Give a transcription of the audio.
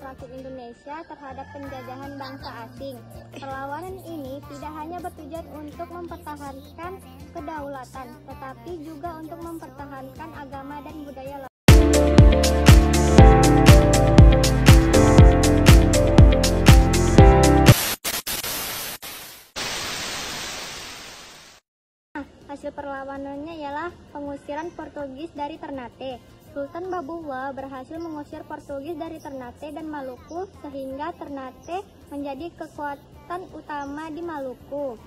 rakyat Indonesia terhadap penjajahan bangsa asing. Perlawanan ini tidak hanya bertujuan untuk mempertahankan kedaulatan, tetapi juga untuk mempertahankan agama dan budaya lokal. Hasil perlawanannya ialah pengusiran Portugis dari Ternate. Sultan Babullah berhasil mengusir Portugis dari Ternate dan Maluku sehingga Ternate menjadi kekuatan utama di Maluku.